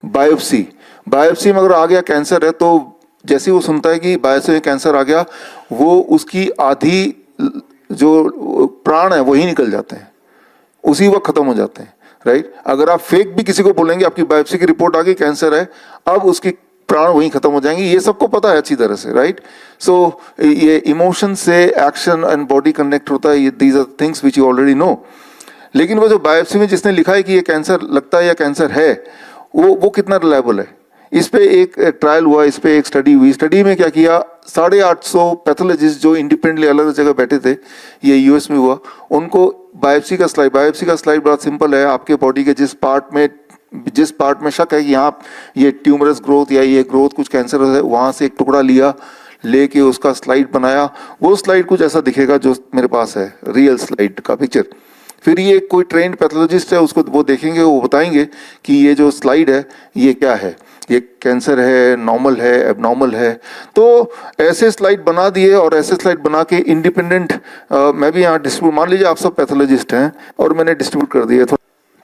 Biopsy, biopsy में अगर आ गया कैंसर है तो जैसे वो सुनता है कि बायोप्सी में कैंसर आ गया, वो उसकी आधी जो प्राण है वही निकल जाते हैं, उसी वक्त खत्म हो जाते हैं, राइट। अगर आप फेक भी किसी को बोलेंगे आपकी बायोप्सी की रिपोर्ट आ गई कैंसर है, अब उसकी प्राण वहीं खत्म हो जाएंगे, ये सबको पता है अच्छी तरह से, राइट। सो ये इमोशन से एक्शन एंड बॉडी कनेक्ट होता है, these are things which you already know. लेकिन वो जो बायोप्सी में जिसने लिखा है कि ये कैंसर लगता है या कैंसर है, वो कितना रिलायबल है। इस पे एक ट्रायल हुआ, इस पे एक स्टडी हुई। स्टडी में क्या किया, 850 पैथोलॉजिस्ट जो इंडिपेंडेंटली अलग अलग जगह बैठे थे, ये यूएस में हुआ, उनको बायोप्सी का स्लाइड बड़ा सिंपल है, आपके बॉडी के जिस पार्ट में शक है कि यहाँ ये ट्यूमरस ग्रोथ या ये ग्रोथ कुछ कैंसर है, वहाँ से एक टुकड़ा लिया, लेके उसका स्लाइड बनाया। वो स्लाइड कुछ ऐसा दिखेगा जो मेरे पास है, रियल स्लाइड का पिक्चर। फिर ये कोई ट्रेंड पैथोलॉजिस्ट है, उसको वो देखेंगे, वो बताएंगे कि ये जो स्लाइड है ये क्या है, ये कैंसर है, नॉर्मल है, एबनॉर्मल है। तो ऐसे स्लाइड बना दिए और ऐसे स्लाइड बना के इंडिपेंडेंट मैं भी यहाँ डिस्ट्रीब्यूट, मान लीजिए आप सब पैथोलॉजिस्ट हैं और मैंने डिस्ट्रीब्यूट कर दिए,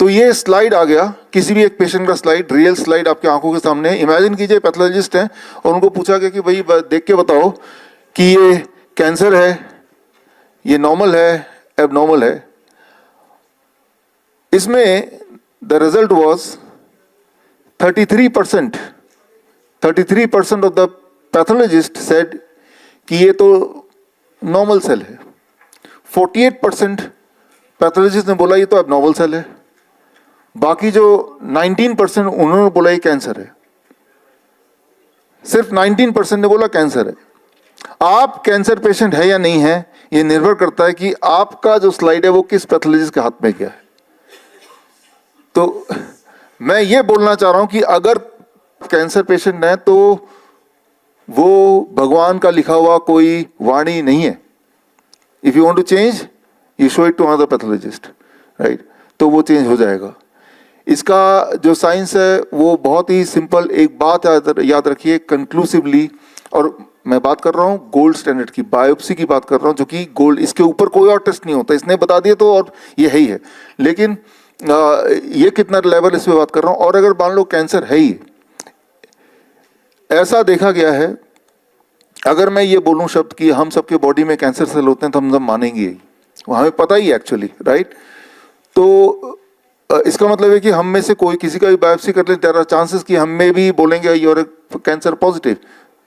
तो ये स्लाइड आ गया, किसी भी एक पेशेंट का स्लाइड, रियल स्लाइड आपकी आंखों के सामने। इमेजिन कीजिए पैथोलॉजिस्ट हैं और उनको पूछा गया कि भाई देख के बताओ कि ये कैंसर है, ये नॉर्मल है, एबनॉर्मल है। इसमें the result was 33% of the pathologist said कि ये तो नॉर्मल सेल है। 48% पैथोलॉजिस्ट ने बोला ये तो एबनॉर्मल सेल है। बाकी जो 19% उन्होंने बोला ये कैंसर है। सिर्फ 19% ने बोला कैंसर है। आप कैंसर पेशेंट है या नहीं है, ये निर्भर करता है कि आपका जो स्लाइड है वो किस पैथोलॉजिस्ट के हाथ में गया है। तो मैं ये बोलना चाह रहा हूं कि अगर कैंसर पेशेंट है तो वो भगवान का लिखा हुआ कोई वाणी नहीं है। If you want to change, you show it to another pathologist, right, तो वो चेंज हो जाएगा। इसका जो साइंस है वो बहुत ही सिंपल। एक बात याद रखिए कंक्लूसिवली, और मैं बात कर रहा हूँ गोल्ड स्टैंडर्ड की, बायोप्सी की बात कर रहा हूँ, जो कि गोल्ड, इसके ऊपर कोई और टेस्ट नहीं होता, इसने बता दिया तो और ये है ही है। लेकिन ये कितना लेवल, इस पे बात कर रहा हूँ। और अगर मान लो कैंसर है ही, ऐसा देखा गया है, अगर मैं ये बोलूँ शब्द कि हम सबके बॉडी में कैंसर सेल होते हैं तो हम सब मानेंगे ही, हमें पता ही एक्चुअली, राइट। तो इसका मतलब है कि हम में से कोई किसी का भी बायोप्सी कर ले, देयर आर चांसेस कि हम में भी बोलेंगे यूर कैंसर पॉजिटिव,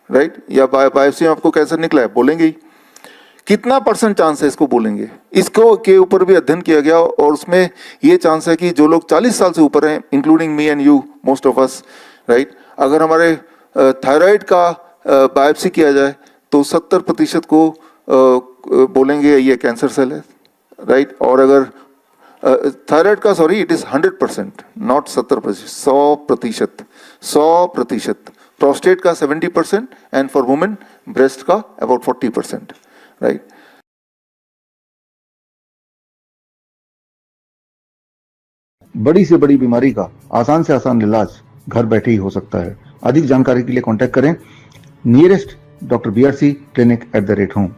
राइट, या बायोप्सी में आपको कैंसर निकला है, बोलेंगे ही। कितना % चांस है इसको बोलेंगे, इसको के ऊपर भी अध्ययन किया गया और उसमें ये चांस है कि जो लोग 40 साल से ऊपर हैं, including me and you, most of us, right, अगर हमारे थायराइड का बायोप्सी किया जाए तो 70% को बोलेंगे ये कैंसर सेल है, राइट। और अगर थायराइड का, sorry, it is 100%, not 70%, 100%। Prostate का 70% एंड फॉर वुमेन ब्रेस्ट का अबाउट 40%, राइट। बड़ी से बड़ी बीमारी का आसान से आसान इलाज घर बैठे ही हो सकता है। अधिक जानकारी के लिए कांटेक्ट करें नियरेस्ट डॉक्टर BRC clinic@home।